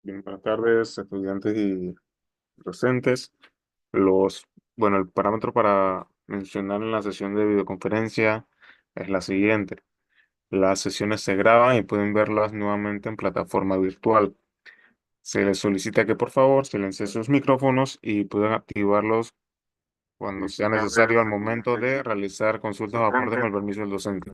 Bien, buenas tardes, estudiantes y docentes. El parámetro para mencionar en la sesión de videoconferencia es la siguiente. Las sesiones se graban y pueden verlas nuevamente en plataforma virtual. Se les solicita que por favor silencien sus micrófonos y puedan activarlos cuando sea necesario al momento de realizar consultas o aportes con el permiso del docente.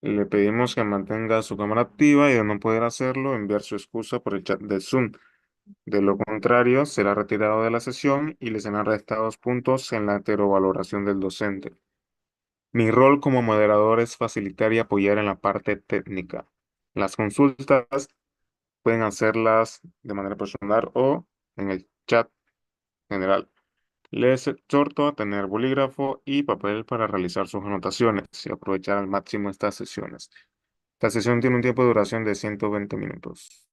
Le pedimos que mantenga su cámara activa y de no poder hacerlo, enviar su excusa por el chat de Zoom. De lo contrario, será retirado de la sesión y le serán restados puntos en la heterovaloración del docente. Mi rol como moderador es facilitar y apoyar en la parte técnica. Las consultas pueden hacerlas de manera personal o en el chat general. Les exhorto a tener bolígrafo y papel para realizar sus anotaciones y aprovechar al máximo estas sesiones. La sesión tiene un tiempo de duración de 120 minutos.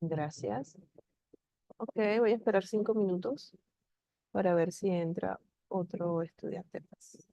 Gracias. Ok, voy a esperar 5 minutos para ver si entra otro estudiante más.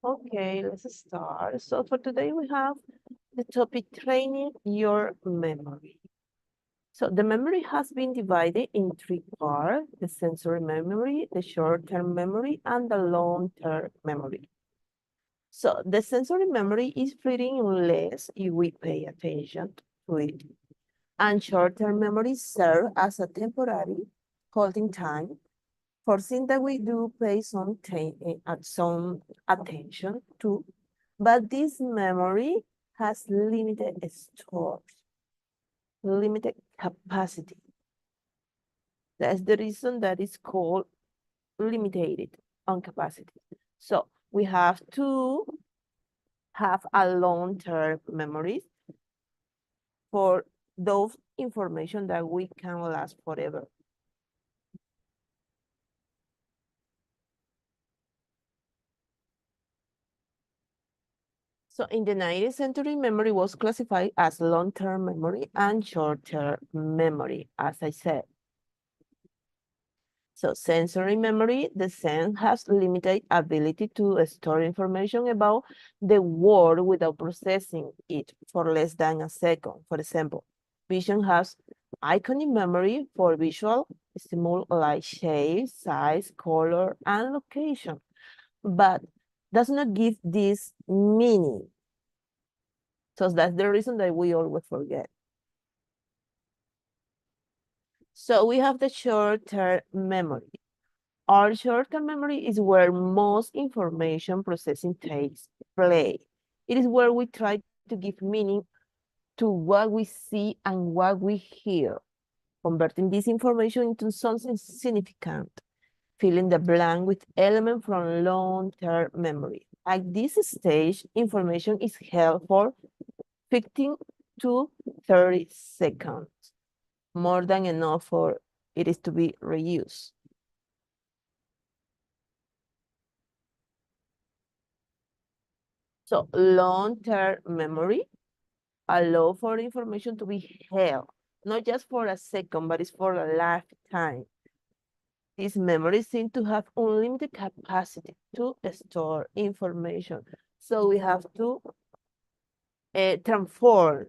Okay, let's start. So for today we have the topic training your memory. So the memory has been divided in 3 parts: the sensory memory, the short-term memory, and the long-term memory. So the sensory memory is pretty unless if we pay attention to it. And short-term memory serve as a temporary holding time for things that we do pay some attention to, but this memory has limited stores, limited capacity. That's the reason that it's called limited on capacity. So we have to have a long-term memory for those information that we can last forever. So in the 19th century, memory was classified as long-term memory and short-term memory, as I said. So sensory memory, the sense has limited ability to store information about the world without processing it for less than a second. For example, vision has iconic memory for visual stimuli like shape, size, color, and location, but does not give this meaning. So that's the reason that we always forget. So we have the short-term memory. Our short-term memory is where most information processing takes place. It is where we try to give meaning to what we see and what we hear, converting this information into something significant, filling the blank with elements from long-term memory. At this stage, information is held for 15 to 30 seconds, more than enough for it is to be reused. So long-term memory allow for information to be held, not just for a second, but it's for a lifetime. These memories seem to have unlimited capacity to store information. So we have to transform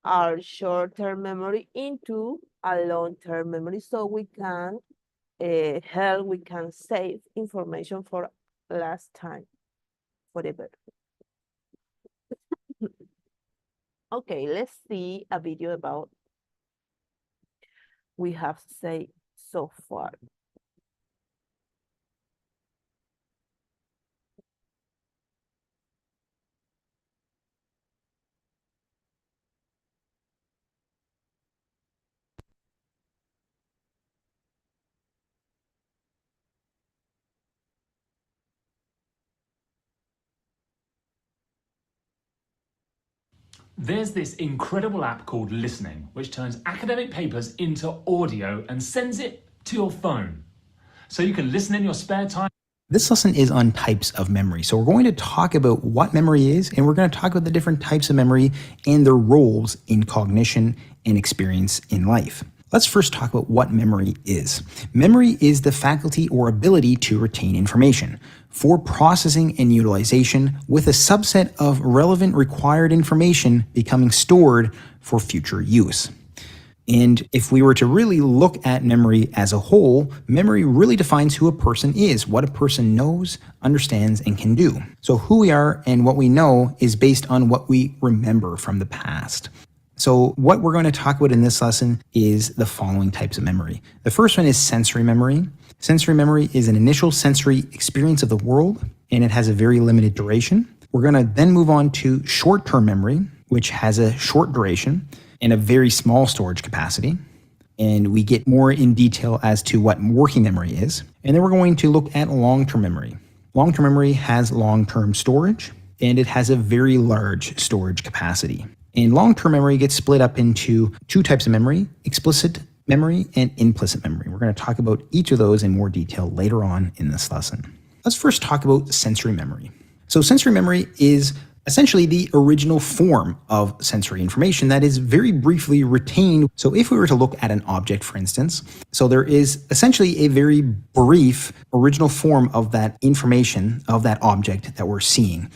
our short-term memory into a long-term memory so we can we can save information for last time, forever. Okay, let's see a video about we have said so far. There's this incredible app called Listening, which turns academic papers into audio and sends it to your phone. So you can listen in your spare time. This lesson is on types of memory. So we're going to talk about what memory is, and we're going to talk about the different types of memory and their roles in cognition and experience in life. Let's first talk about what memory is. Memory is the faculty or ability to retain information for processing and utilization, with a subset of relevant required information becoming stored for future use. And if we were to really look at memory as a whole, memory really defines who a person is, what a person knows, understands, and can do. So who we are and what we know is based on what we remember from the past. So what we're going to talk about in this lesson is the following types of memory. The first one is sensory memory. Sensory memory is an initial sensory experience of the world, and it has a very limited duration. We're going to then move on to short-term memory, which has a short duration and a very small storage capacity. And we get more in detail as to what working memory is. And then we're going to look at long-term memory. Long-term memory has long-term storage, and it has a very large storage capacity. And long-term memory gets split up into two types of memory: explicit memory and implicit memory. We're going to talk about each of those in more detail later on in this lesson. Let's first talk about sensory memory. So sensory memory is essentially the original form of sensory information that is very briefly retained. So if we were to look at an object, for instance, so there is essentially a very brief original form of that information of that object that we're seeing.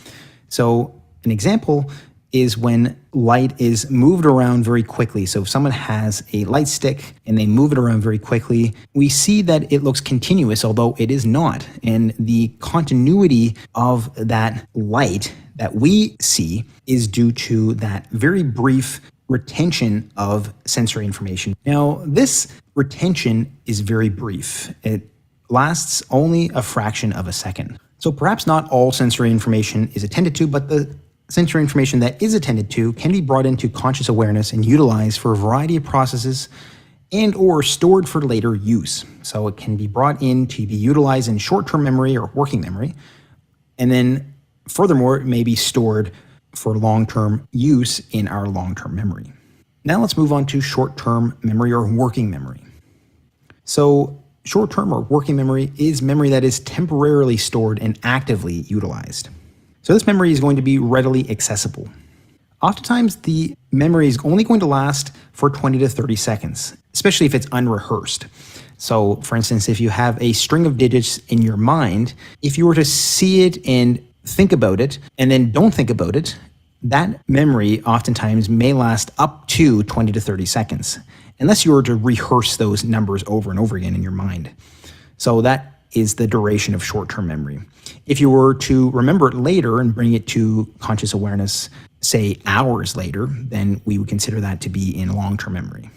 So an example is when light is moved around very quickly. So if someone has a light stick and they move it around very quickly, we see that it looks continuous, although it is not. And the continuity of that light that we see is due to that very brief retention of sensory information. Now, this retention is very brief. It lasts only a fraction of a second. So perhaps not all sensory information is attended to, but the sensory information that is attended to can be brought into conscious awareness and utilized for a variety of processes and or stored for later use. So it can be brought in to be utilized in short-term memory or working memory, and then furthermore, it may be stored for long-term use in our long-term memory. Now let's move on to short-term memory or working memory. So short-term or working memory is memory that is temporarily stored and actively utilized. So this memory is going to be readily accessible. Oftentimes, the memory is only going to last for 20 to 30 seconds, especially if it's unrehearsed. So for instance, if you have a string of digits in your mind, if you were to see it and think about it and then don't think about it, that memory oftentimes may last up to 20 to 30 seconds, unless you were to rehearse those numbers over and over again in your mind. So that is the duration of short-term memory. If you were to remember it later and bring it to conscious awareness, say hours later, then we would consider that to be in long-term memory.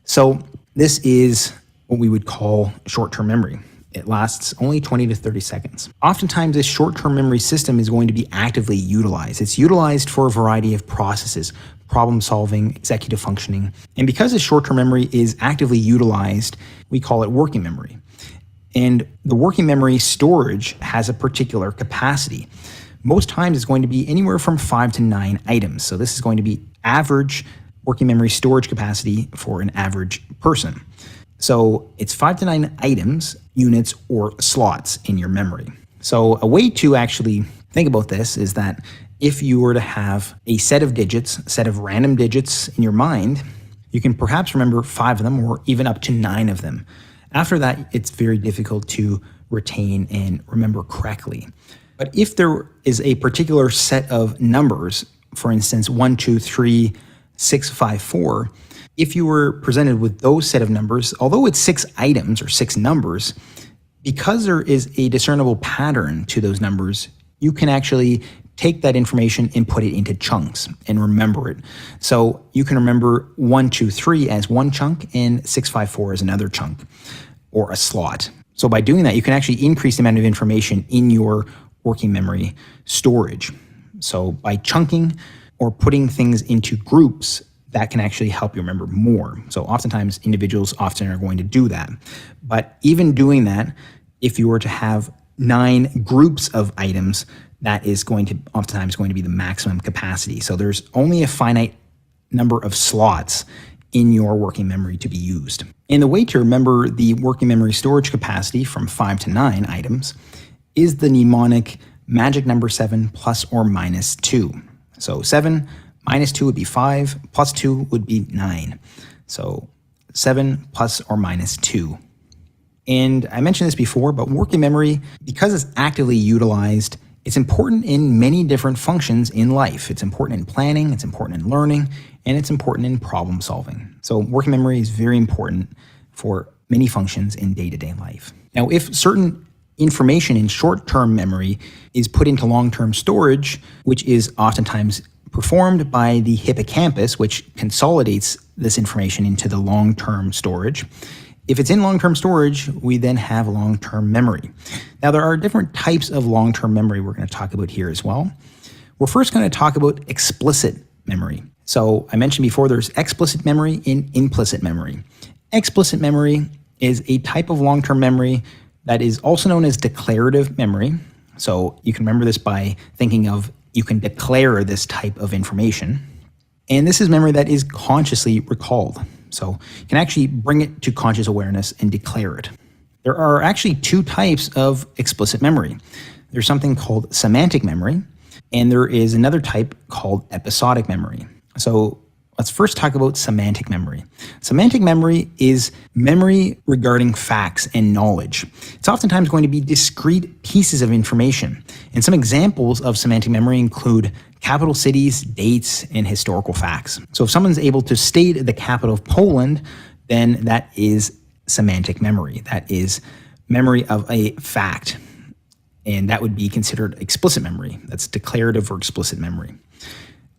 So this is what we would call short-term memory. It lasts only 20 to 30 seconds. Oftentimes, this short-term memory system is going to be actively utilized. It's utilized for a variety of processes, problem solving, executive functioning. And because this short-term memory is actively utilized, we call it working memory. And the working memory storage has a particular capacity. Most times it's going to be anywhere from 5 to 9 items. So this is going to be average working memory storage capacity for an average person. So it's 5 to 9 items, units, or slots in your memory. So a way to actually think about this is that if you were to have a set of digits, a set of random digits in your mind, you can perhaps remember 5 of them or even up to 9 of them. After that, it's very difficult to retain and remember correctly. But if there is a particular set of numbers, for instance, 1, 2, 3, 6, 5, 4, if you were presented with those set of numbers, although it's 6 items or 6 numbers, because there is a discernible pattern to those numbers, you can actually take that information and put it into chunks and remember it. So you can remember 1, 2, 3 as one chunk and 6, 5, 4 as another chunk or a slot. So by doing that, you can actually increase the amount of information in your working memory storage. So by chunking or putting things into groups, that can actually help you remember more. So oftentimes individuals often are going to do that. But even doing that, if you were to have 9 groups of items, that is oftentimes going to be the maximum capacity. So there's only a finite number of slots in your working memory to be used. And the way to remember the working memory storage capacity from 5 to 9 items is the mnemonic magic number 7 plus or minus 2. So 7 minus 2 would be 5, plus 2 would be 9. So 7 plus or minus 2. And I mentioned this before, but working memory, because it's actively utilized, it's important in many different functions in life. It's important in planning, it's important in learning, and it's important in problem solving. So working memory is very important for many functions in day-to-day life. Now, if certain information in short-term memory is put into long-term storage, which is oftentimes performed by the hippocampus, which consolidates this information into the long-term storage. If it's in long-term storage, we then have long-term memory. Now, there are different types of long-term memory we're going to talk about here as well. We're first going to talk about explicit memory. So I mentioned before there's explicit memory and implicit memory. Explicit memory is a type of long-term memory that is also known as declarative memory. So you can remember this by thinking of you can declare this type of information. And this is memory that is consciously recalled. So you can actually bring it to conscious awareness and declare it. There are actually 2 types of explicit memory. There's something called semantic memory, and there is another type called episodic memory. So let's first talk about semantic memory. Semantic memory is memory regarding facts and knowledge. It's oftentimes going to be discrete pieces of information. And some examples of semantic memory include capital cities, dates, and historical facts. So if someone's able to state the capital of Poland, then that is semantic memory. That is memory of a fact. And that would be considered explicit memory. That's declarative or explicit memory.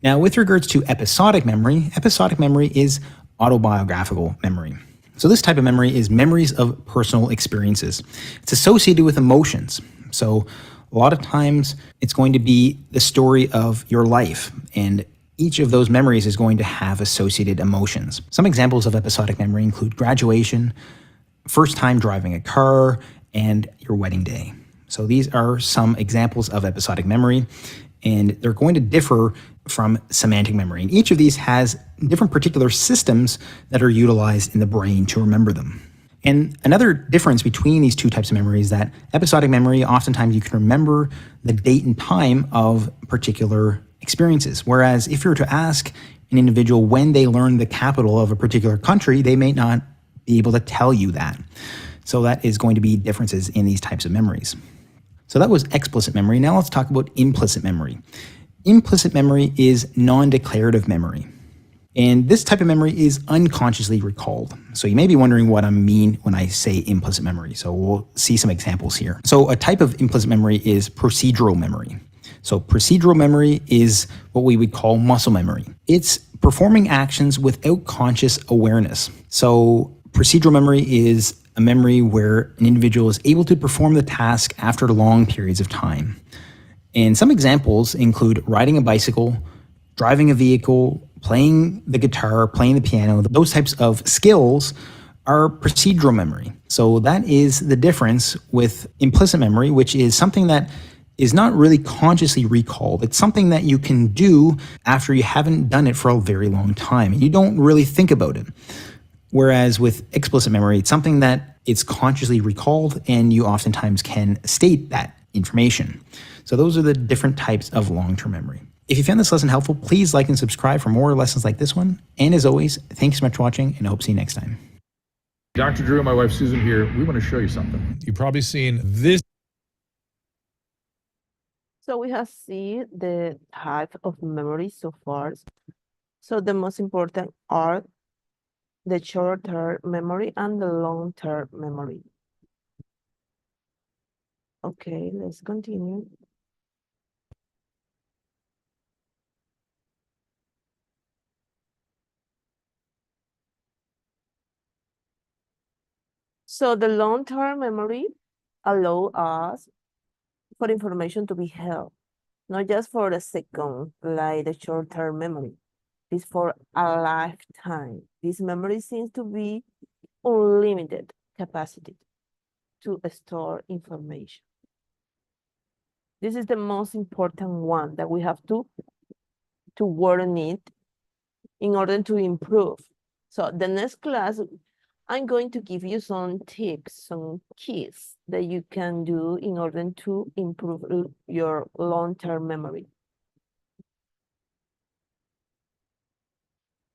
Now, with regards to episodic memory is autobiographical memory. So this type of memory is memories of personal experiences. It's associated with emotions. So a lot of times it's going to be the story of your life, and each of those memories is going to have associated emotions. Some examples of episodic memory include graduation, first time driving a car, and your wedding day. So these are some examples of episodic memory, and they're going to differ from semantic memory. And each of these has different particular systems that are utilized in the brain to remember them. And another difference between these 2 types of memory is that episodic memory, oftentimes you can remember the date and time of particular experiences. Whereas if you were to ask an individual when they learned the capital of a particular country, they may not be able to tell you that. So that is going to be differences in these types of memories. So that was explicit memory. Now let's talk about implicit memory. Implicit memory is non-declarative memory. And this type of memory is unconsciously recalled. So you may be wondering what I mean when I say implicit memory. So we'll see some examples here. So a type of implicit memory is procedural memory. So procedural memory is what we would call muscle memory. It's performing actions without conscious awareness. So procedural memory is a memory where an individual is able to perform the task after long periods of time. And some examples include riding a bicycle, driving a vehicle, playing the guitar, playing the piano. Those types of skills are procedural memory. So that is the difference with implicit memory, which is something that is not really consciously recalled. It's something that you can do after you haven't done it for a very long time. You don't really think about it. Whereas with explicit memory, it's something that it's consciously recalled and you oftentimes can state that information. So those are the different types of long-term memory. If you found this lesson helpful, please like and subscribe for more lessons like this one. And as always, thanks so much for watching, and I hope to see you next time. Dr. Drew and my wife Susan here. We want to show you something. You've probably seen this. So we have seen the type of memory so far. So the most important are the short-term memory and the long-term memory. Okay, let's continue. So the long-term memory allows us for information to be held, not just for a second, like the short-term memory. It's for a lifetime. This memory seems to be unlimited capacity to store information. This is the most important one that we have to work on it in order to improve. So the next class, I'm going to give you some tips, some keys that you can do in order to improve your long-term memory.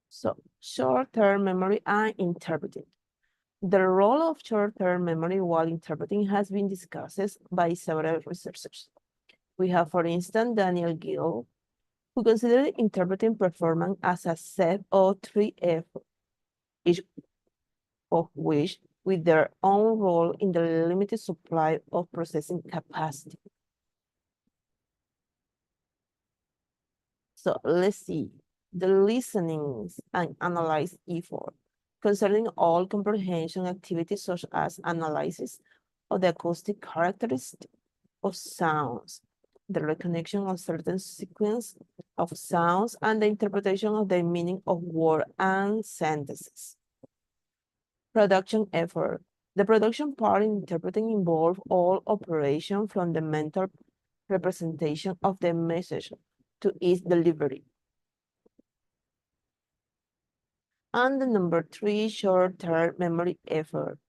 So short-term memory and interpreting. The role of short-term memory while interpreting has been discussed by several researchers. We have, for instance, Daniel Gill, who considered interpreting performance as a set of 3 efforts, each of which with their own role in the limited supply of processing capacity. So let's see. The listening and analyze effort concerning all comprehension activities such as analysis of the acoustic characteristics of sounds, the recognition of certain sequence of sounds, and the interpretation of the meaning of words and sentences. Production effort. The production part in interpreting involves all operation from the mental representation of the message to its delivery. And the number 3, short-term memory effort,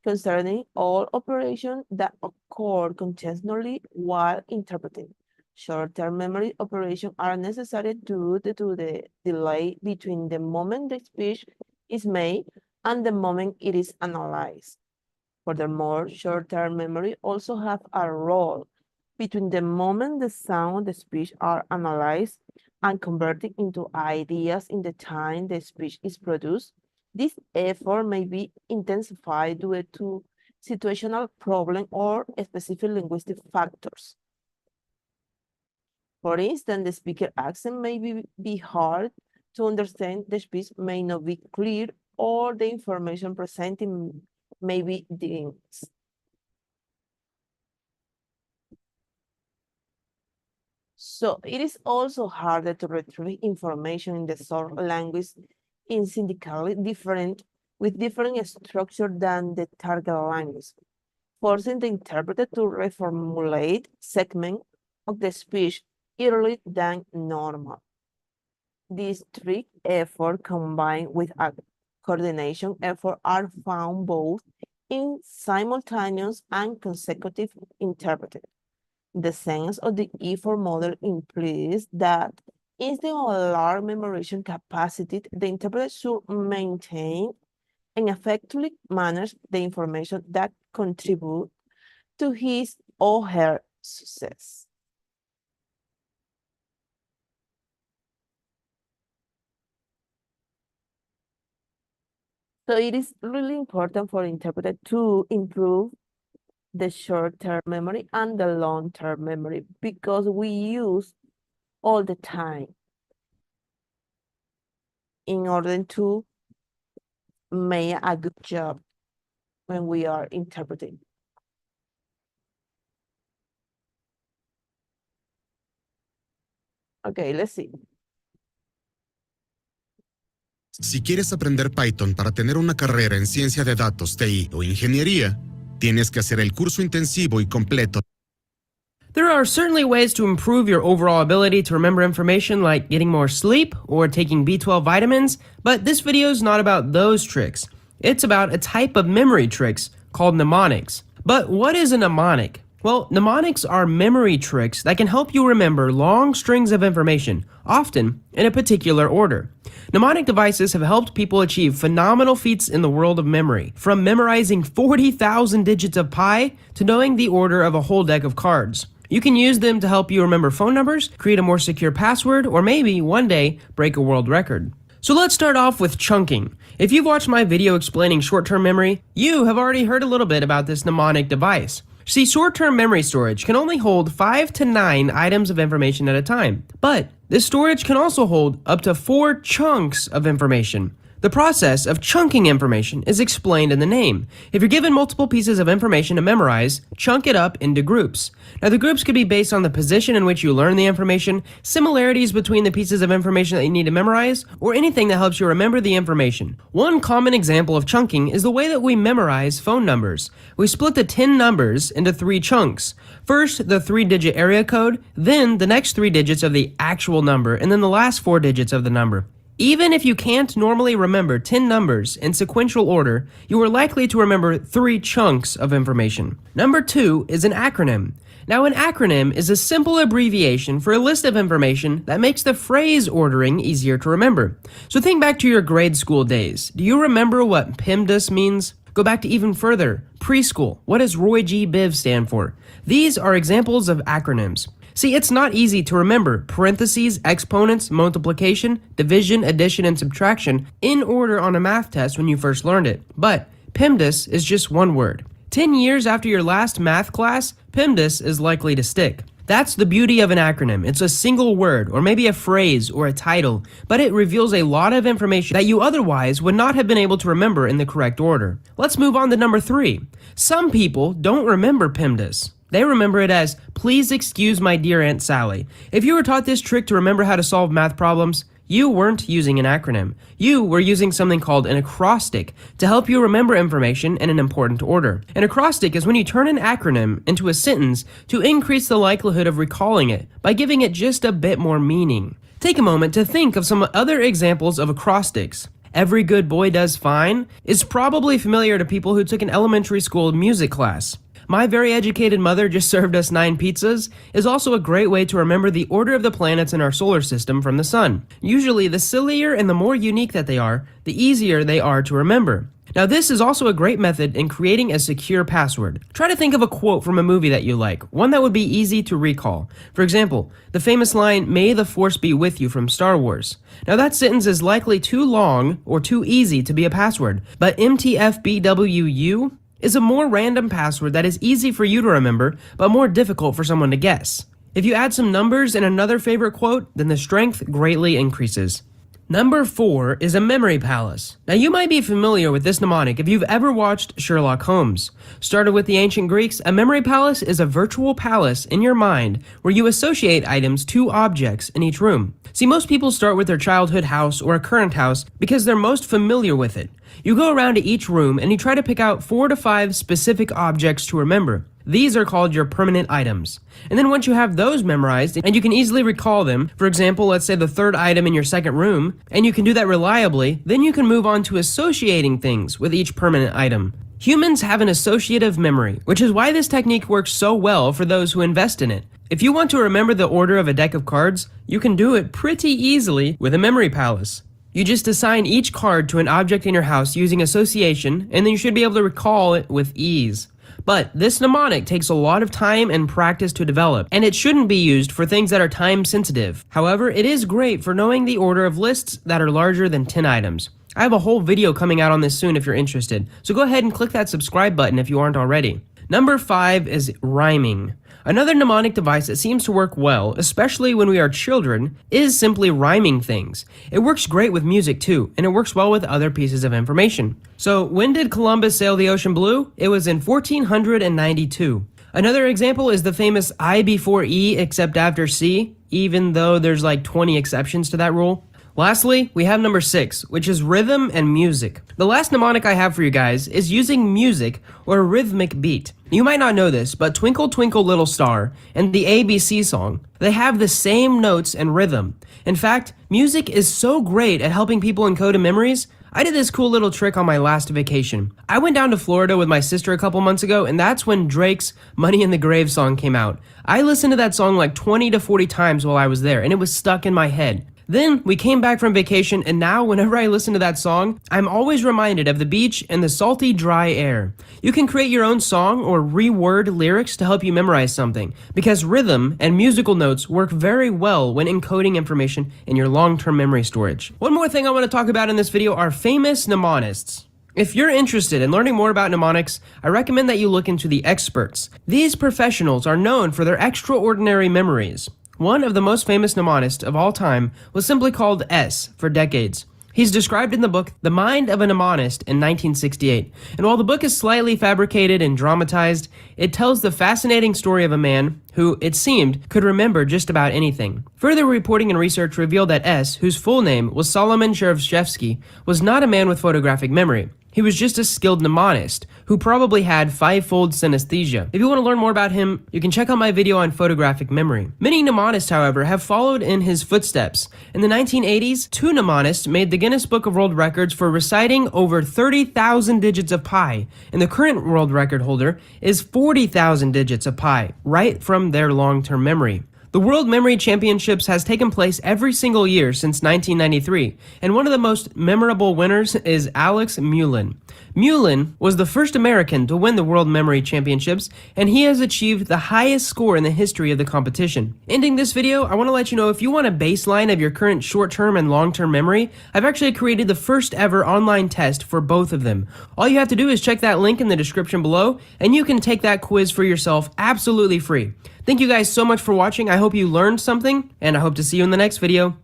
concerning all operations that occur continuously while interpreting. Short-term memory operations are necessary due to the delay between the moment the speech is made and the moment it is analyzed. Furthermore, short-term memory also have a role between the moment the sound, the speech are analyzed and converted into ideas in the time the speech is produced. This effort may be intensified due to situational problem or specific linguistic factors. For instance, the speaker accent may be hard to understand, the speech may not be clear, or the information presented may be dense. So it is also harder to retrieve information in the source language intrinsically different with different structure than the target language, forcing the interpreter to reformulate segments of the speech earlier than normal. These 3 efforts combined with a coordination effort are found both in simultaneous and consecutive interpreting. The sense of the effort model implies that instead of large memorization capacity, the interpreter should maintain and effectively manage the information that contribute to his or her success. So it is really important for interpreter to improve the short-term memory and the long-term memory because we use all the time in order to make a good job when we are interpreting. Okay, let's see. Si quieres aprender Python para tener una carrera en ciencia de datos, TI o ingeniería, tienes que hacer el curso intensivo y completo. There are certainly ways to improve your overall ability to remember information like getting more sleep or taking B12 vitamins, but this video is not about those tricks. It's about a type of memory tricks called mnemonics. But what is a mnemonic? Well, mnemonics are memory tricks that can help you remember long strings of information, often in a particular order. Mnemonic devices have helped people achieve phenomenal feats in the world of memory, from memorizing 40,000 digits of pi to knowing the order of a whole deck of cards. You can use them to help you remember phone numbers, create a more secure password, or maybe one day break a world record. So let's start off with chunking. If you've watched my video explaining short-term memory, you have already heard a little bit about this mnemonic device. See, short-term memory storage can only hold 5 to 9 items of information at a time, but this storage can also hold up to 4 chunks of information. The process of chunking information is explained in the name. If you're given multiple pieces of information to memorize, chunk it up into groups. Now, the groups could be based on the position in which you learn the information, similarities between the pieces of information that you need to memorize, or anything that helps you remember the information. One common example of chunking is the way that we memorize phone numbers. We split the 10 numbers into 3 chunks. First, the 3-digit area code, then the next 3 digits of the actual number, and then the last 4 digits of the number. Even if you can't normally remember 10 numbers in sequential order, you are likely to remember 3 chunks of information. Number 2 is an acronym. Now, an acronym is a simple abbreviation for a list of information that makes the phrase ordering easier to remember. So think back to your grade school days. Do you remember what PEMDAS means? Go back to even further, preschool. What does Roy G. Biv stand for? These are examples of acronyms. See, it's not easy to remember parentheses, exponents, multiplication, division, addition, and subtraction in order on a math test when you first learned it. But PEMDAS is just one word. 10 years after your last math class, PEMDAS is likely to stick. That's the beauty of an acronym. It's a single word, or maybe a phrase or a title, but it reveals a lot of information that you otherwise would not have been able to remember in the correct order. Let's move on to number 3. Some people don't remember PEMDAS. They remember it as, please excuse my dear Aunt Sally. If you were taught this trick to remember how to solve math problems, you weren't using an acronym. You were using something called an acrostic to help you remember information in an important order. An acrostic is when you turn an acronym into a sentence to increase the likelihood of recalling it by giving it just a bit more meaning. Take a moment to think of some other examples of acrostics. Every good boy does fine is probably familiar to people who took an elementary school music class. My very educated mother just served us 9 pizzas is also a great way to remember the order of the planets in our solar system from the sun. Usually, the sillier and the more unique that they are, the easier they are to remember. Now, this is also a great method in creating a secure password. Try to think of a quote from a movie that you like, one that would be easy to recall. For example, the famous line, "May the Force be with you" from Star Wars. Now, that sentence is likely too long or too easy to be a password, but MTFBWU is a more random password that is easy for you to remember, but more difficult for someone to guess. If you add some numbers and another favorite quote, then the strength greatly increases. Number 4 is a memory palace. Now, you might be familiar with this mnemonic if you've ever watched Sherlock Holmes. Started with the ancient Greeks, a memory palace is a virtual palace in your mind where you associate items to objects in each room. See, most people start with their childhood house or a current house because they're most familiar with it. You go around to each room and you try to pick out 4 to 5 specific objects to remember. These are called your permanent items. And then once you have those memorized and you can easily recall them, for example, let's say the 3rd item in your 2nd room, and you can do that reliably, then you can move on to associating things with each permanent item. Humans have an associative memory, which is why this technique works so well for those who invest in it. If you want to remember the order of a deck of cards, you can do it pretty easily with a memory palace. You just assign each card to an object in your house using association, and then you should be able to recall it with ease. But this mnemonic takes a lot of time and practice to develop, and it shouldn't be used for things that are time sensitive. However, it is great for knowing the order of lists that are larger than 10 items. I have a whole video coming out on this soon if you're interested, so go ahead and click that subscribe button if you aren't already. Number 5 is rhyming. Another mnemonic device that seems to work well, especially when we are children, is simply rhyming things. It works great with music too, and it works well with other pieces of information. So, when did Columbus sail the ocean blue? It was in 1492. Another example is the famous I before E except after C, even though there's like 20 exceptions to that rule. Lastly, we have number 6, which is rhythm and music. The last mnemonic I have for you guys is using music or a rhythmic beat. You might not know this, but Twinkle Twinkle Little Star and the ABC song, they have the same notes and rhythm. In fact, music is so great at helping people encode memories. I did this cool little trick on my last vacation. I went down to Florida with my sister a couple months ago, and that's when Drake's Money in the Grave song came out. I listened to that song like 20 to 40 times while I was there, and it was stuck in my head. Then we came back from vacation, and now whenever I listen to that song, I'm always reminded of the beach and the salty, dry air. You can create your own song or reword lyrics to help you memorize something, because rhythm and musical notes work very well when encoding information in your long-term memory storage. One more thing I want to talk about in this video are famous mnemonists. If you're interested in learning more about mnemonics, I recommend that you look into the experts. These professionals are known for their extraordinary memories. One of the most famous mnemonists of all time was simply called S for decades. He's described in the book The Mind of a Mnemonist in 1968, and while the book is slightly fabricated and dramatized, it tells the fascinating story of a man who, it seemed, could remember just about anything. Further reporting and research revealed that S, whose full name was Solomon Cherevshevsky, was not a man with photographic memory. He was just a skilled mnemonist who probably had five-fold synesthesia. If you want to learn more about him, you can check out my video on photographic memory. Many mnemonists, however, have followed in his footsteps. In the 1980s, 2 mnemonists made the Guinness Book of World Records for reciting over 30,000 digits of pi, and the current world record holder is 40,000 digits of pi, right from their long-term memory. The World Memory Championships has taken place every single year since 1993, and one of the most memorable winners is Alex Mullen. Mullen was the first American to win the World Memory Championships, and he has achieved the highest score in the history of the competition. Ending this video, I want to let you know if you want a baseline of your current short-term and long-term memory, I've actually created the first ever online test for both of them. All you have to do is check that link in the description below, and you can take that quiz for yourself absolutely free. Thank you guys so much for watching. I hope you learned something, and I hope to see you in the next video.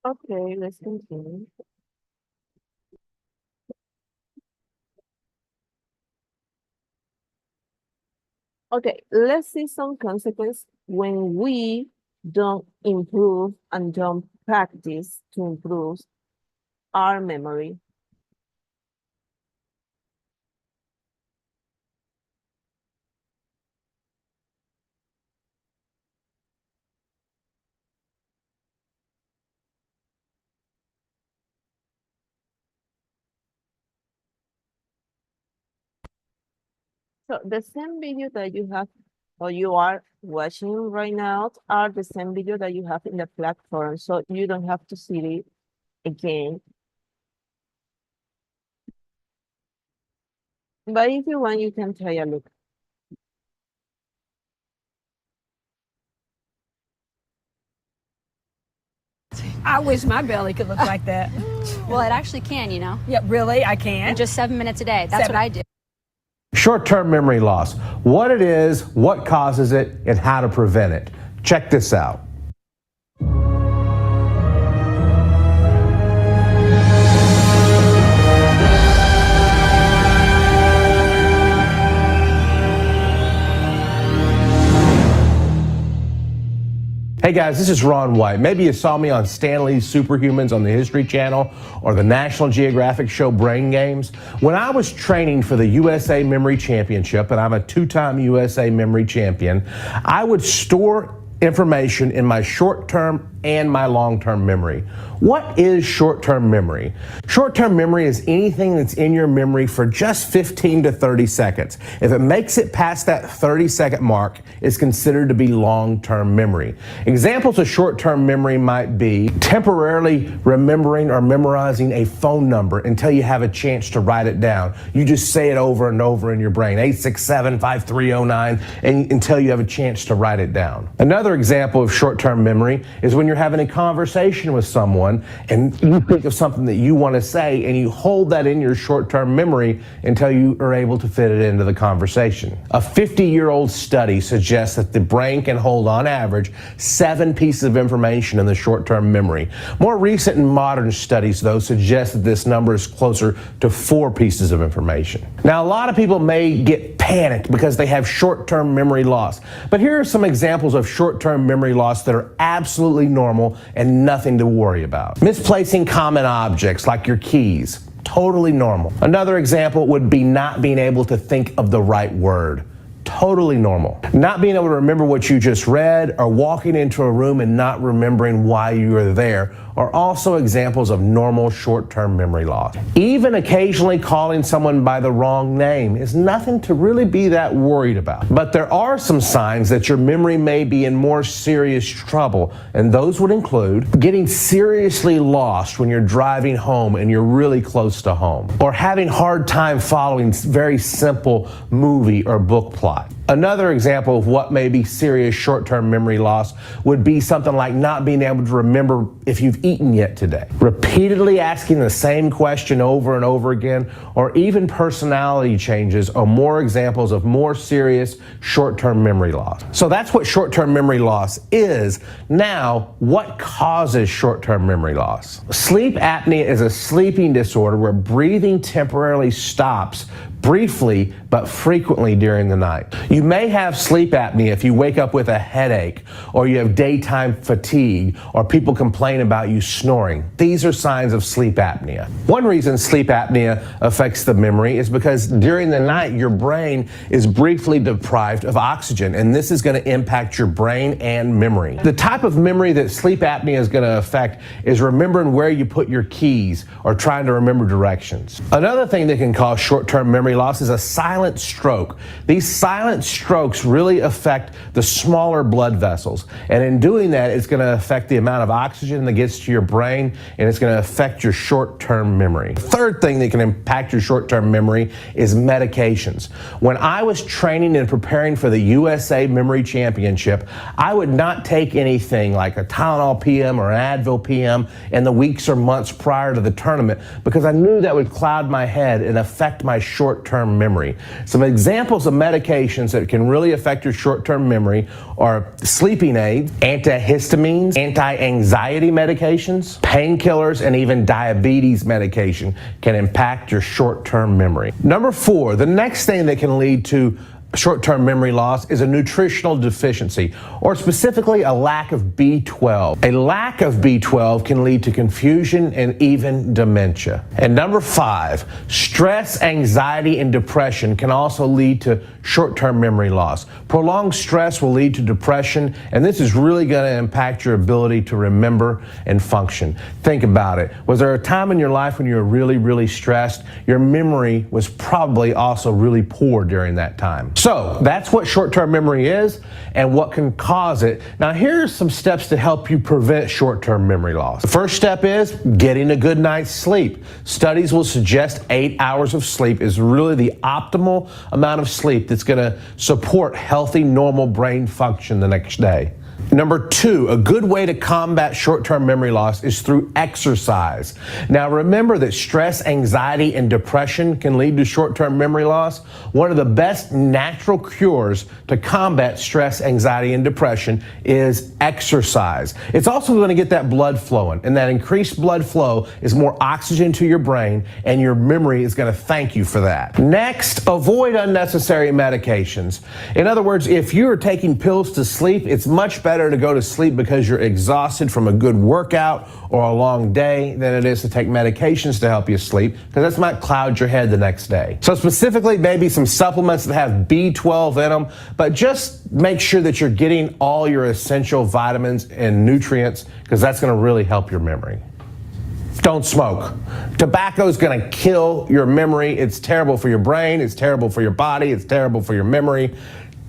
Okay, let's continue. Okay, let's see some consequence when we don't improve and don't practice to improve our memory. So the same video that you have or you are watching right now are the same video that you have in the platform, so you don't have to see it again. But if you want, you can try a look. I wish my belly could look like that. Well, it actually can, you know. Yeah, really? I can? In just 7 minutes a day. That's what I do. Short-term memory loss, what it is, what causes it, and how to prevent it. Check this out. Hey guys, this is Ron White. Maybe you saw me on Stan Lee's Superhumans on the History Channel or the National Geographic show Brain Games. When I was training for the USA Memory Championship, and I'm a 2-time USA Memory Champion, I would store information in my short-term and my long-term memory. What is short-term memory? Short-term memory is anything that's in your memory for just 15 to 30 seconds. If it makes it past that 30-second mark, it's considered to be long-term memory. Examples of short-term memory might be temporarily remembering or memorizing a phone number until you have a chance to write it down. You just say it over and over in your brain, 867-5309, and until you have a chance to write it down. Another example of short-term memory is when you're having a conversation with someone and you think of something that you want to say and you hold that in your short-term memory until you are able to fit it into the conversation. A 50-year-old study suggests that the brain can hold on average 7 pieces of information in the short-term memory. More recent and modern studies, though, suggest that this number is closer to 4 pieces of information. Now, a lot of people may get panicked because they have short-term memory loss, but here are some examples of short-term memory loss that are absolutely normal and nothing to worry about. Misplacing common objects like your keys, totally normal. Another example would be not being able to think of the right word. Totally normal. Not being able to remember what you just read or walking into a room and not remembering why you were there are also examples of normal short-term memory loss. Even occasionally calling someone by the wrong name is nothing to really be that worried about. But there are some signs that your memory may be in more serious trouble, and those would include getting seriously lost when you're driving home and you're really close to home, or having a hard time following very simple movie or book plot. Another example of what may be serious short-term memory loss would be something like not being able to remember if you've eaten yet today. Repeatedly asking the same question over and over again, or even personality changes are more examples of more serious short-term memory loss. So that's what short-term memory loss is. Now, what causes short-term memory loss? Sleep apnea is a sleeping disorder where breathing temporarily stops briefly but frequently during the night. You may have sleep apnea if you wake up with a headache, or you have daytime fatigue, or people complain about you snoring. These are signs of sleep apnea. One reason sleep apnea affects the memory is because during the night your brain is briefly deprived of oxygen, and this is going to impact your brain and memory. The type of memory that sleep apnea is going to affect is remembering where you put your keys or trying to remember directions. Another thing that can cause short-term memory loss is a silent stroke. These silent strokes really affect the smaller blood vessels, and in doing that, it's going to affect the amount of oxygen that gets to your brain, and it's going to affect your short-term memory. The third thing that can impact your short-term memory is medications. When I was training and preparing for the USA Memory Championship, I would not take anything like a Tylenol PM or an Advil PM in the weeks or months prior to the tournament because I knew that would cloud my head and affect my short-term memory. Some examples of medications that can really affect your short-term memory are sleeping aids, antihistamines, anti-anxiety medications, painkillers, and even diabetes medication can impact your short-term memory. Number 4, the next thing that can lead to short-term memory loss is a nutritional deficiency, or specifically a lack of B12. A lack of B12 can lead to confusion and even dementia. And number 5, stress, anxiety, and depression can also lead to short-term memory loss. Prolonged stress will lead to depression, and this is really going to impact your ability to remember and function. Think about it. Was there a time in your life when you were really, really stressed? Your memory was probably also really poor during that time. So that's what short-term memory is and what can cause it. Now here's some steps to help you prevent short-term memory loss. The first step is getting a good night's sleep. Studies will suggest 8 hours of sleep is really the optimal amount of sleep that's going to support healthy, normal brain function the next day. Number 2, a good way to combat short-term memory loss is through exercise. Now remember that stress, anxiety, and depression can lead to short-term memory loss. One of the best natural cures to combat stress, anxiety, and depression is exercise. It's also going to get that blood flowing, and that increased blood flow is more oxygen to your brain, and your memory is going to thank you for that. Next, avoid unnecessary medications. In other words, if you're taking pills to sleep, it's much better better to go to sleep because you're exhausted from a good workout or a long day than it is to take medications to help you sleep, because that might cloud your head the next day. So specifically, maybe some supplements that have B12 in them, but just make sure that you're getting all your essential vitamins and nutrients, because that's going to really help your memory. Don't smoke. Tobacco is going to kill your memory. It's terrible for your brain. It's terrible for your body. It's terrible for your memory.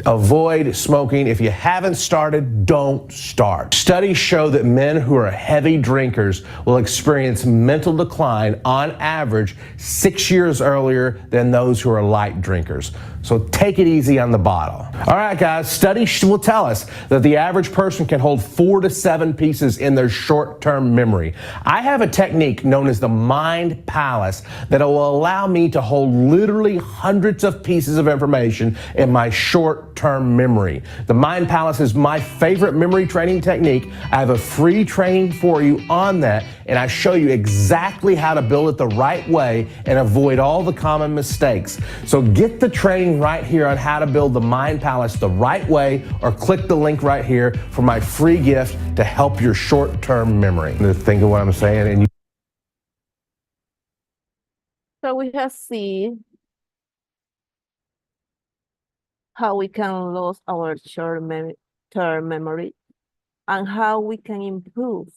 Avoid smoking. If you haven't started, don't start. Studies show that men who are heavy drinkers will experience mental decline on average 6 years earlier than those who are light drinkers. So take it easy on the bottle. All right, guys, studies will tell us that the average person can hold 4 to 7 pieces in their short-term memory. I have a technique known as the Mind Palace that will allow me to hold literally hundreds of pieces of information in my short-term memory. The Mind Palace is my favorite memory training technique. I have a free training for you on that, and I show you exactly how to build it the right way and avoid all the common mistakes. So get the training right here on how to build the Mind Palace the right way, or click the link right here for my free gift to help your short-term memory. Think of what I'm saying, and So we have seen how we can lose our short-term memory and how we can improve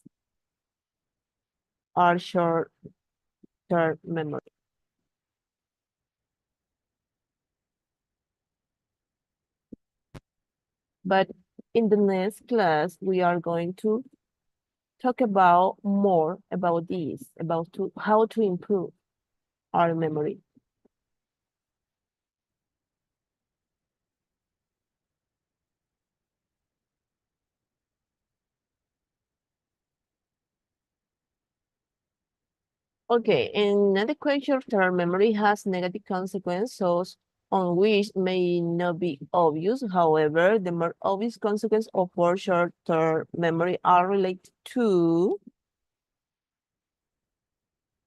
our short-term memory. But in the next class, we are going to talk about more about this, how to improve our memory. Okay, inadequate short-term memory has negative consequences on which may not be obvious. However, the more obvious consequences of poor short-term memory are related to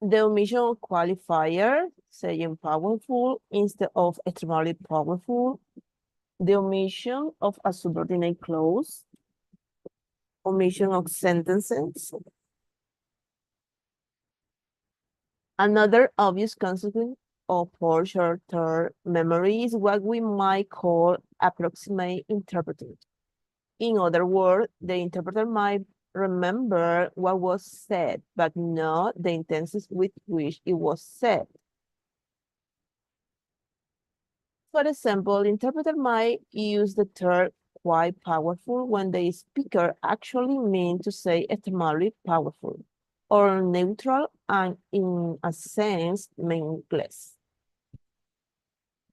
the omission of qualifier, saying powerful instead of extremely powerful, the omission of a subordinate clause, omission of sentences. Another obvious consequence of poor short-term memory is what we might call approximate interpreting. In other words, the interpreter might remember what was said, but not the intentions with which it was said. For example, the interpreter might use the term quite powerful when the speaker actually means to say extremely powerful, or neutral and in a sense meaningless.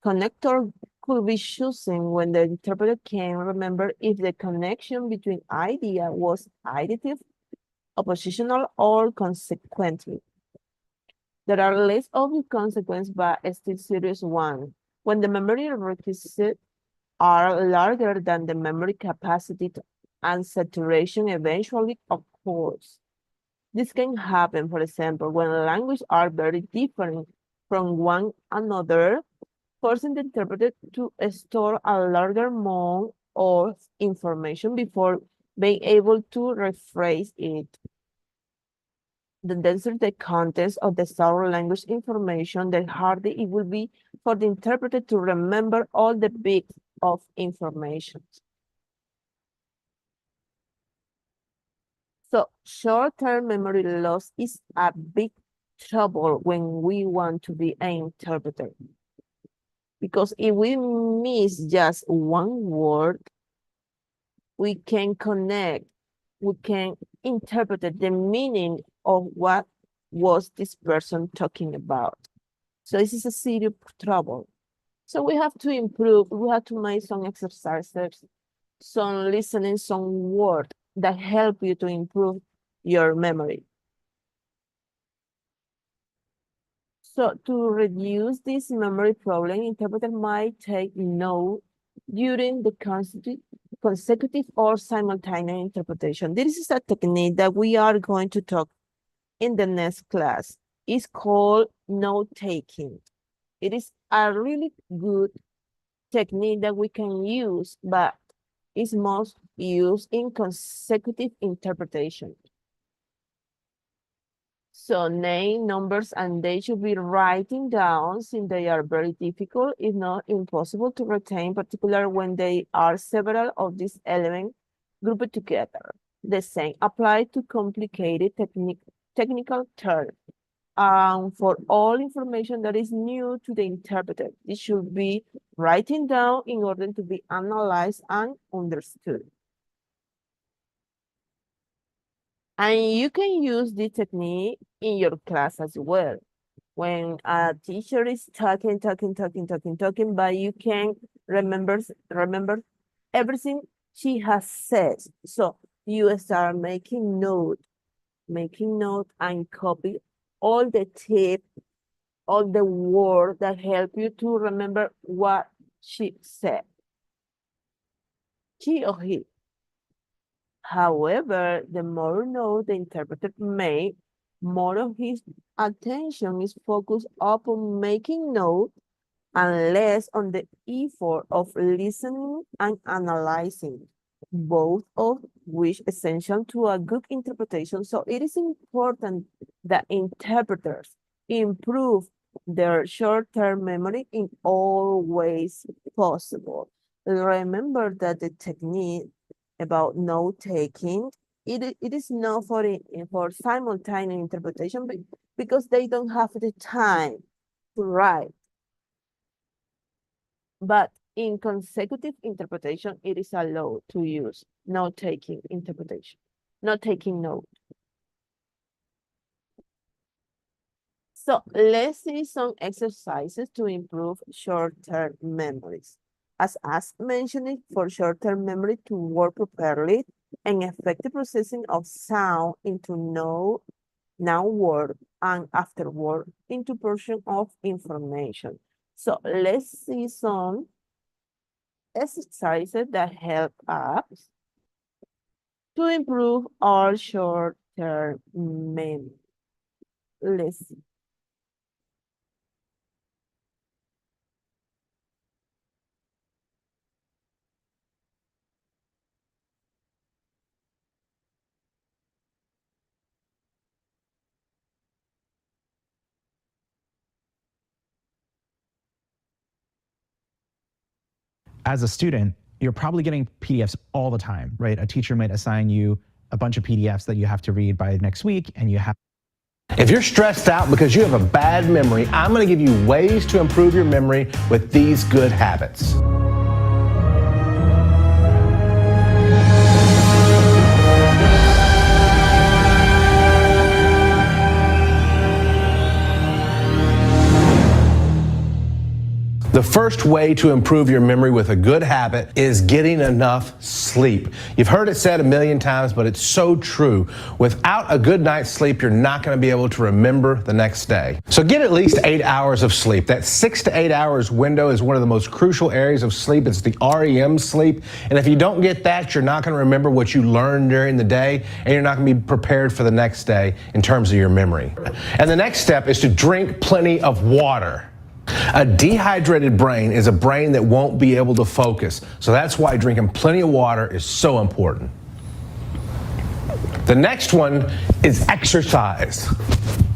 Connector could be chosen when the interpreter can remember if the connection between idea was additive, oppositional, or consequently. There are less obvious consequences, but still serious ones. When the memory requisites are larger than the memory capacity and saturation eventually occurs. This can happen, for example, when languages are very different from one another, forcing the interpreter to store a larger amount of information before being able to rephrase it. The denser the contents of the stored language information, the harder it will be for the interpreter to remember all the bits of information. So short-term memory loss is a big trouble when we want to be an interpreter. Because if we miss just one word, we can connect, we can interpret the meaning of what was this person talking about. So this is a serious trouble. So we have to improve, we have to make some exercises, some listening, some words that help you to improve your memory. So to reduce this memory problem, interpreter might take note during the consecutive or simultaneous interpretation. This is a technique that we are going to talk in the next class. It's called note-taking. It is a really good technique that we can use, but it's most used in consecutive interpretation. So name, numbers, and they should be writing down since they are very difficult, if not impossible to retain, particularly when they are several of these elements grouped together. The same applies to complicated technical terms. For all information that is new to the interpreter, it should be written down in order to be analyzed and understood. And you can use this technique in your class as well. When a teacher is talking, but you can remember everything she has said. So you start making note and copy all the tips, all the words that help you to remember what she said. She or he. However, the more note the interpreter made, more of his attention is focused upon making note and less on the effort of listening and analyzing, both of which are essential to a good interpretation. So it is important that interpreters improve their short-term memory in all ways possible. Remember that the technique about note-taking, it is not for simultaneous interpretation because they don't have the time to write. But in consecutive interpretation, it is allowed to use note-taking interpretation, not taking note. So let's see some exercises to improve short-term memories. As mentioned, for short-term memory to work properly and effective processing of sound into noun word and afterward into portion of information. So let's see some exercises that help us to improve our short-term memory. Let's see. As a student, you're probably getting PDFs all the time, right? A teacher might assign you a bunch of PDFs that you have to read by next week, and you have. If you're stressed out because you have a bad memory, I'm going to give you ways to improve your memory with these good habits. The first way to improve your memory with a good habit is getting enough sleep. You've heard it said a million times, but it's so true. Without a good night's sleep, you're not going to be able to remember the next day. So get at least 8 hours of sleep. That 6 to 8 hours window is one of the most crucial areas of sleep. It's the REM sleep. And if you don't get that, you're not going to remember what you learned during the day, and you're not going to be prepared for the next day in terms of your memory. And the next step is to drink plenty of water. A dehydrated brain is a brain that won't be able to focus. So that's why drinking plenty of water is so important. The next one is exercise.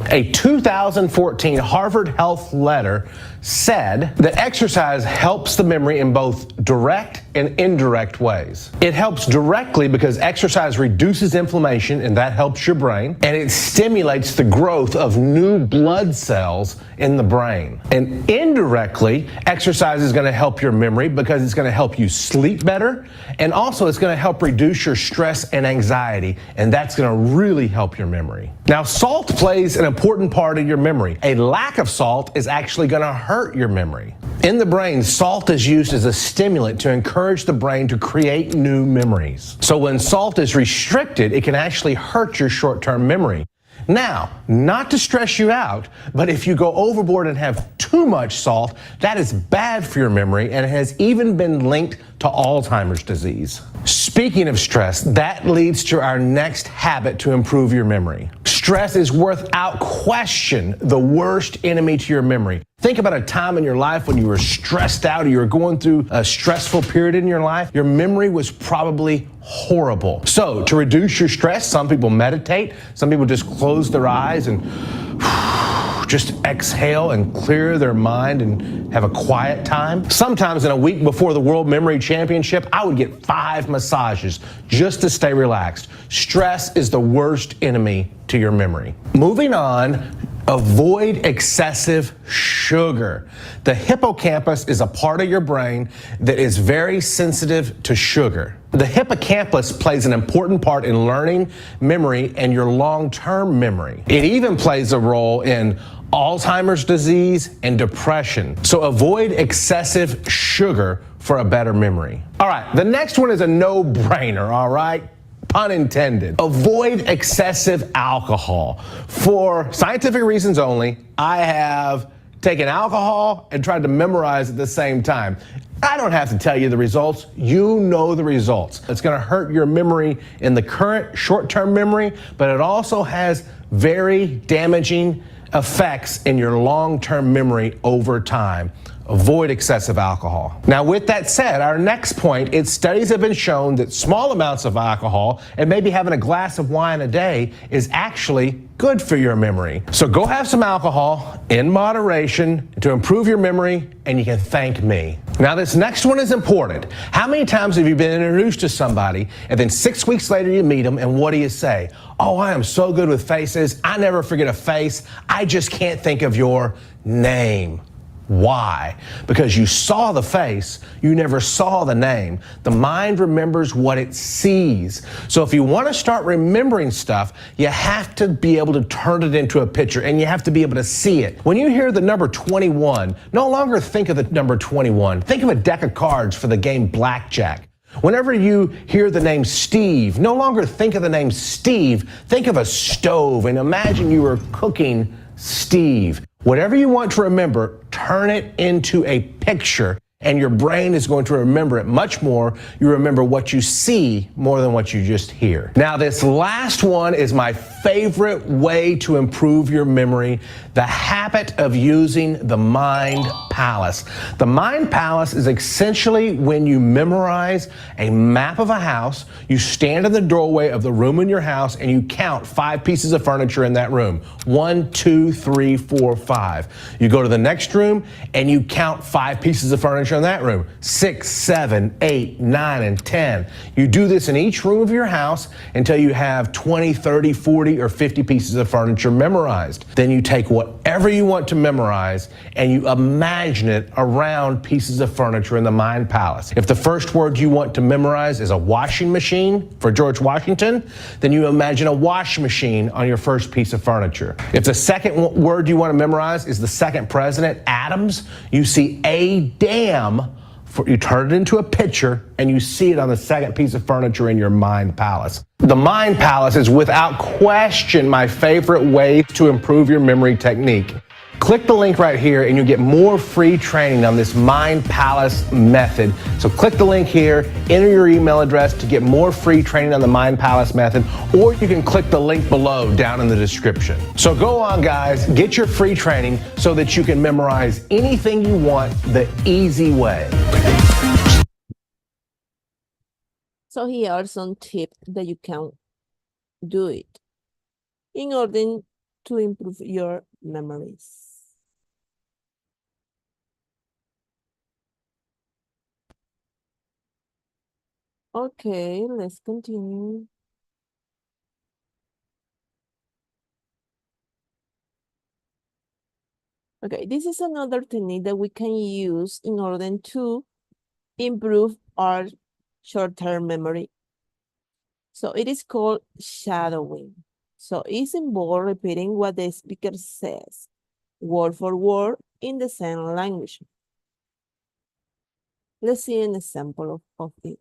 A 2014 Harvard Health letter said that exercise helps the memory in both direct and indirect ways. It helps directly because exercise reduces inflammation, and that helps your brain, and it stimulates the growth of new blood cells in the brain. And indirectly, exercise is going to help your memory because it's going to help you sleep better, and also it's going to help reduce your stress and anxiety, and that's going to really help your memory. Now, salt plays an important part of your memory. A lack of salt is actually going to hurt your memory. In the brain, salt is used as a stimulant to encourage the brain to create new memories. So when salt is restricted, it can actually hurt your short-term memory. Now, not to stress you out, but if you go overboard and have too much salt, that is bad for your memory, and it has even been linked to Alzheimer's disease. Speaking of stress, that leads to our next habit to improve your memory. Stress is without question the worst enemy to your memory. Think about a time in your life when you were stressed out or you were going through a stressful period in your life. Your memory was probably horrible. So to reduce your stress, some people meditate, some people just close their eyes and just exhale and clear their mind and have a quiet time. Sometimes in a week before the World Memory Championship, I would get 5 massages just to stay relaxed. Stress is the worst enemy to your memory. Moving on, avoid excessive sugar. The hippocampus is a part of your brain that is very sensitive to sugar. The hippocampus plays an important part in learning, memory, and your long-term memory. It even plays a role in Alzheimer's disease and depression. So avoid excessive sugar for a better memory. All right, the next one is a no-brainer, all right? Pun intended. Avoid excessive alcohol. For scientific reasons only, I have taken alcohol and tried to memorize at the same time. I don't have to tell you the results. You know the results. It's going to hurt your memory in the current short-term memory, but it also has very damaging effects in your long-term memory over time. Avoid excessive alcohol. Now, with that said, our next point is studies have been shown that small amounts of alcohol and maybe having a glass of wine a day is actually good for your memory. So go have some alcohol in moderation to improve your memory, and you can thank me. Now, this next one is important. How many times have you been introduced to somebody and then 6 weeks later you meet them and what do you say? Oh, I am so good with faces. I never forget a face. I just can't think of your name. Why? Because you saw the face, you never saw the name. The mind remembers what it sees. So if you want to start remembering stuff, you have to be able to turn it into a picture and you have to be able to see it. When you hear the number 21, no longer think of the number 21. Think of a deck of cards for the game blackjack. Whenever you hear the name Steve, no longer think of the name Steve. Think of a stove and imagine you were cooking Steve. Whatever you want to remember, turn it into a picture, and your brain is going to remember it much more. You remember what you see more than what you just hear. Now, this last one is my favorite way to improve your memory, the habit of using the mind palace. The mind palace is essentially when you memorize a map of a house, you stand in the doorway of the room in your house and you count 5 pieces of furniture in that room. 1, 2, 3, 4, 5. You go to the next room and you count 5 pieces of furniture in that room. 6, 7, 8, 9, and 10. You do this in each room of your house until you have 20, 30, 40, or 50 pieces of furniture memorized. Then you take whatever you want to memorize and you imagine it around pieces of furniture in the mind palace. If the first word you want to memorize is a washing machine for George Washington, then you imagine a wash machine on your first piece of furniture. If the second word you want to memorize is the second president, Adams, you see a dam. You turn it into a picture and you see it on the second piece of furniture in your mind palace. The mind palace is without question my favorite way to improve your memory technique. Click the link right here and you get more free training on this mind palace method. So click the link here, enter your email address to get more free training on the mind palace method, or you can click the link below down in the description. So go on, guys, get your free training so that you can memorize anything you want the easy way. So here are some tips that you can do it in order to improve your memories. Okay, let's continue. Okay, this is another technique that we can use in order to improve our short-term memory. So it is called shadowing. So it's involved repeating what the speaker says, word for word, in the same language. Let's see an example of it.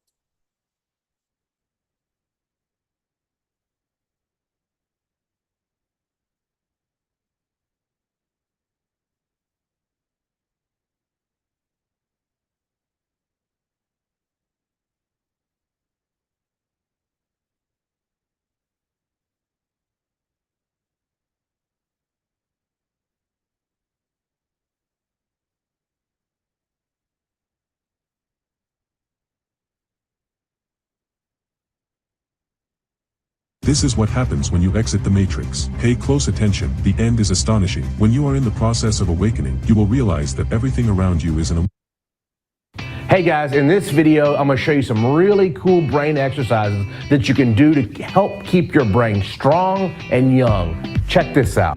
This is what happens when you exit the matrix. Pay close attention, the end is astonishing. When you are in the process of awakening, you will realize that everything around you is an Hey guys, in this video, I'm going to show you some really cool brain exercises that you can do to help keep your brain strong and young. Check this out.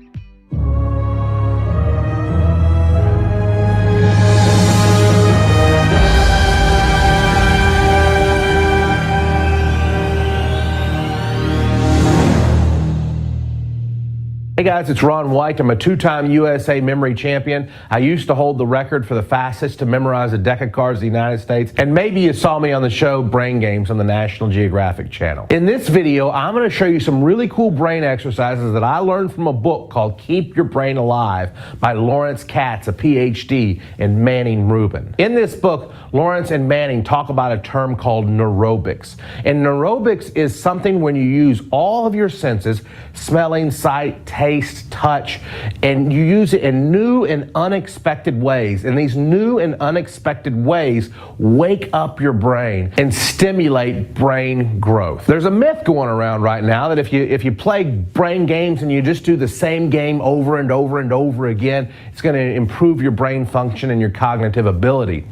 Hey guys, it's Ron White. I'm a two-time USA memory champion. I used to hold the record for the fastest to memorize a deck of cards in the United States. And maybe you saw me on the show Brain Games on the National Geographic Channel. In this video, I'm going to show you some really cool brain exercises that I learned from a book called Keep Your Brain Alive by Lawrence Katz, a PhD, and Manning Rubin. In this book, Lawrence and Manning talk about a term called neurobics. And neurobics is something when you use all of your senses, smelling, sight, taste, touch, and you use it in new and unexpected ways. And these new and unexpected ways wake up your brain and stimulate brain growth. There's a myth going around right now that if you play brain games and you just do the same game over and over and over again, it's going to improve your brain function and your cognitive ability.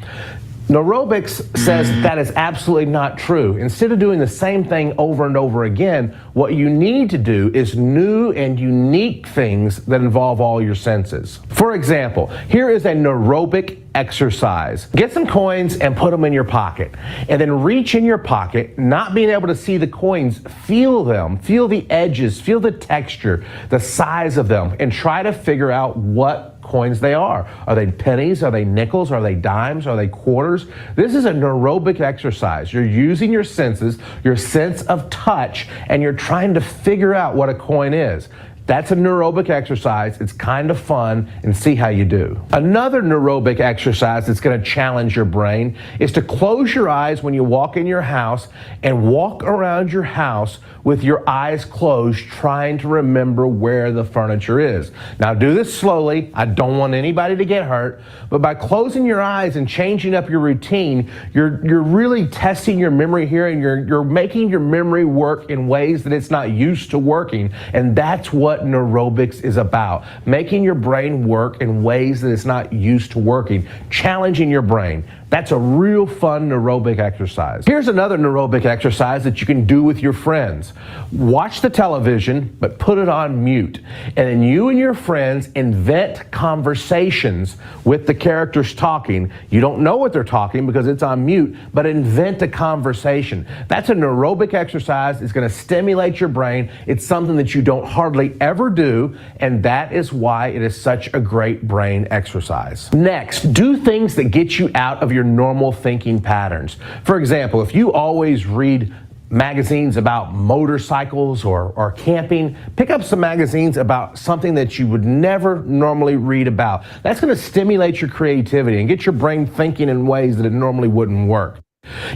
Neurobics says that is absolutely not true. Instead of doing the same thing over and over again, what you need to do is new and unique things that involve all your senses. For example, here is a neurobic exercise. Get some coins and put them in your pocket, and then reach in your pocket, not being able to see the coins, feel them, feel the edges, feel the texture, the size of them, and try to figure out what coins they are. Are they pennies? Are they nickels? Are they dimes? Are they quarters? This is a neurobic exercise. You're using your senses, your sense of touch, and you're trying to figure out what a coin is. That's a neurobic exercise. It's kind of fun, and see how you do. Another neurobic exercise that's going to challenge your brain is to close your eyes when you walk in your house and walk around your house with your eyes closed, trying to remember where the furniture is. Now do this slowly. I don't want anybody to get hurt, but by closing your eyes and changing up your routine, you're really testing your memory here, and you're making your memory work in ways that it's not used to working, and that's what neurobics is about. Making your brain work in ways that it's not used to working, challenging your brain. That's a real fun neurobic exercise. Here's another neurobic exercise that you can do with your friends. Watch the television, but put it on mute. And then you and your friends invent conversations with the characters talking. You don't know what they're talking because it's on mute, but invent a conversation. That's a neurobic exercise. It's going to stimulate your brain. It's something that you don't hardly ever do, and that is why it is such a great brain exercise. Next, do things that get you out of your normal thinking patterns. For example, if you always read magazines about motorcycles or camping, pick up some magazines about something that you would never normally read about. That's going to stimulate your creativity and get your brain thinking in ways that it normally wouldn't work.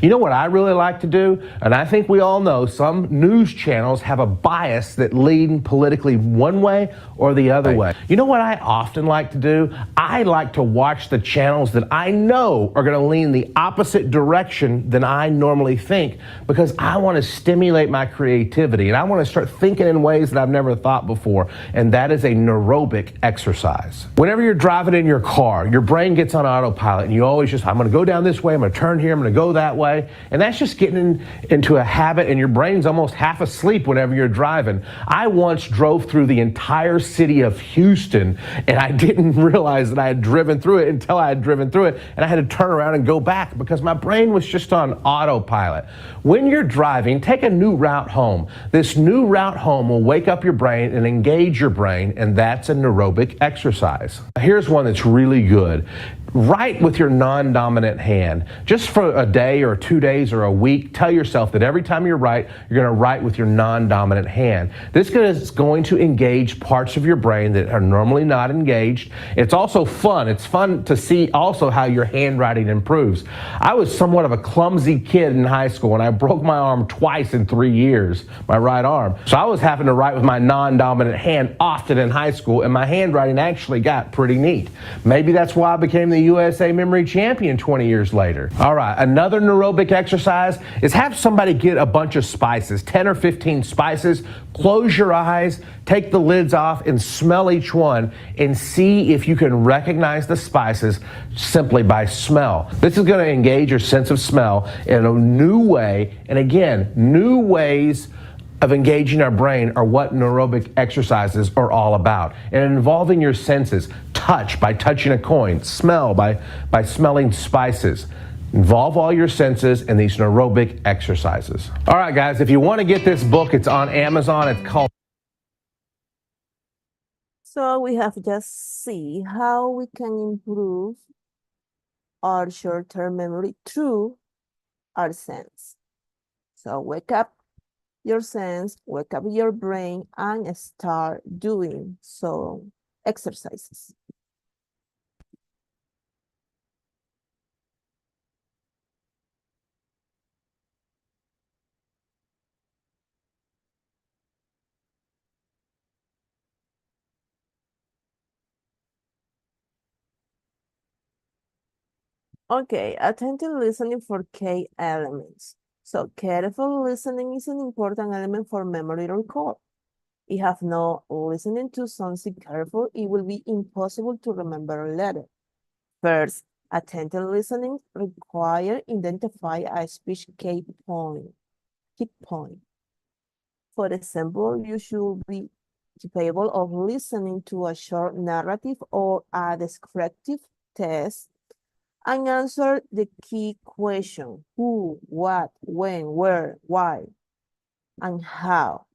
You know what I really like to do? And I think we all know some news channels have a bias that lean politically one way or the other way. You know what I often like to do? I like to watch the channels that I know are going to lean the opposite direction than I normally think, because I want to stimulate my creativity and I want to start thinking in ways that I've never thought before. And that is a neurobic exercise. Whenever you're driving in your car, your brain gets on autopilot and you always just, I'm going to go down this way, I'm going to turn here, I'm going to go that way. And that's just getting into a habit, and your brain's almost half asleep whenever you're driving. I once drove through the entire city of Houston, and I didn't realize that I had driven through it until I had driven through it, and I had to turn around and go back because my brain was just on autopilot. When you're driving, take a new route home. This new route home will wake up your brain and engage your brain, and that's a neurobic exercise. Here's one that's really good. Write with your non-dominant hand. Just for a day or 2 days or a week, tell yourself that every time you write, you're going to write with your non-dominant hand. This is going to engage parts of your brain that are normally not engaged. It's also fun. It's fun to see also how your handwriting improves. I was somewhat of a clumsy kid in high school, and I broke my arm twice in 3 years, my right arm. So I was having to write with my non-dominant hand often in high school, and my handwriting actually got pretty neat. Maybe that's why I became the USA Memory Champion 20 years later. All right, another Another neurobic exercise is have somebody get a bunch of spices, 10 or 15 spices, close your eyes, take the lids off and smell each one and see if you can recognize the spices simply by smell. This is going to engage your sense of smell in a new way. And again, new ways of engaging our brain are what neurobic exercises are all about. And involving your senses, touch by touching a coin, smell by smelling spices. Involve all your senses in these neurobic exercises. All right, guys, if you want to get this book, it's on Amazon. It's called. So we have just see how we can improve our short-term memory through our sense. So wake up your sense, wake up your brain, and start doing some exercises. Okay, attentive listening for key elements. So careful listening is an important element for memory recall. If you have no listening to something careful, it will be impossible to remember a letter. First, attentive listening requires identify a speech key point. For example, you should be capable of listening to a short narrative or a descriptive text and answer the key question: who, what, when, where, why, and how.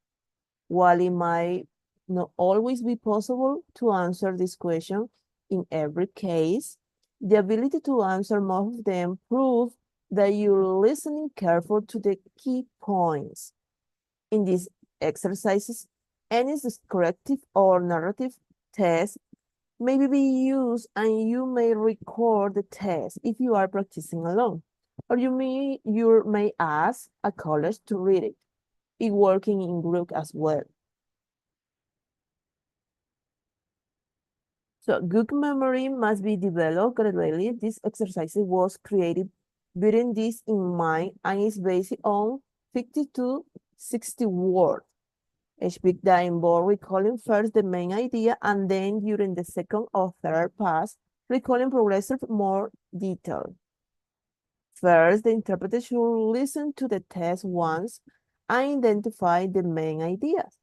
While it might not always be possible to answer this question in every case, the ability to answer most of them prove that you're listening careful to the key points. In these exercises, any descriptive or narrative test may be used, and you may record the test if you are practicing alone, or you may ask a college to read it, if working in group as well. So good memory must be developed gradually. This exercise was created bearing this in mind and is based on 50 to 60 words. Speak that involve recalling first the main idea and then during the second or third pass, recalling progressive more detail. First, the interpreter should listen to the text once and identify the main ideas.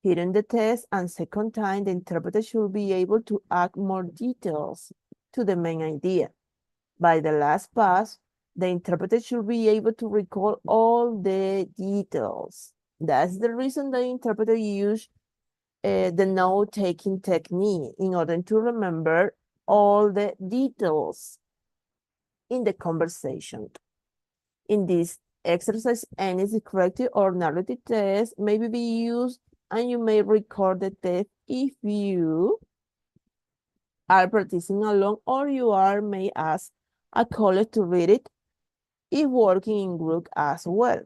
Hearing the text and second time, the interpreter should be able to add more details to the main idea. By the last pass, the interpreter should be able to recall all the details. That's the reason the interpreter use the note-taking technique in order to remember all the details in the conversation. In this exercise, any descriptive or narrative test may be used, and you may record the test if you are practicing alone, or may ask a colleague to read it if working in group as well.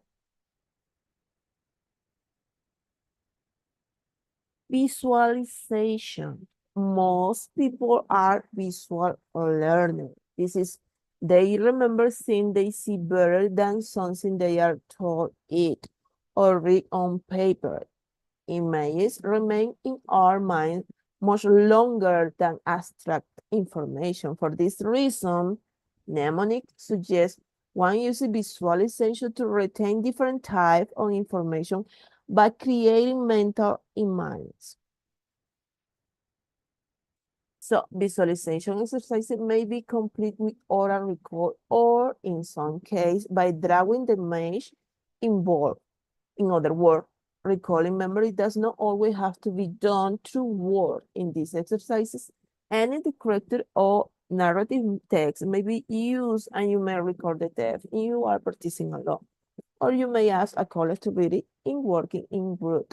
Visualization. Most people are visual learners. They remember things they see better than something they are told it or read on paper. Images remain in our mind much longer than abstract information. For this reason, mnemonic suggests one uses visualization to retain different types of information by creating mental images. So visualization exercises may be complete with oral recall or in some cases by drawing the image involved. In other words, recalling memory does not always have to be done through words. In these exercises, any descriptive or narrative text may be used, and you may record the text if you are practicing alone, or you may ask a colleague to read it in working in group.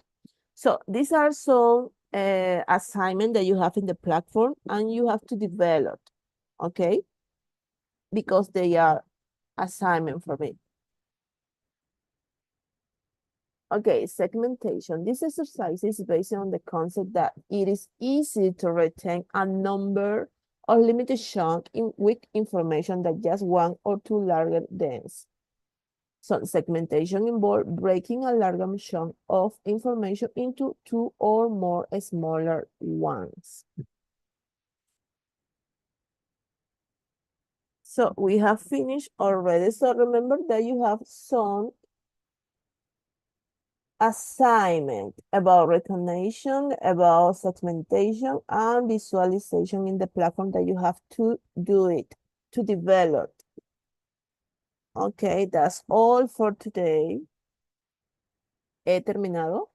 So these are some assignments that you have in the platform, and you have to develop, okay? Because they are assignment for me. Okay, segmentation. This exercise is based on the concept that it is easy to retain a number or limited chunk with information that just one or two larger dense. So segmentation involves breaking a larger chunk of information into two or more smaller ones. So we have finished already. So remember that you have some assignment about recognition, about segmentation, and visualization in the platform that you have to do it, to develop. Okay, that's all for today. He terminado.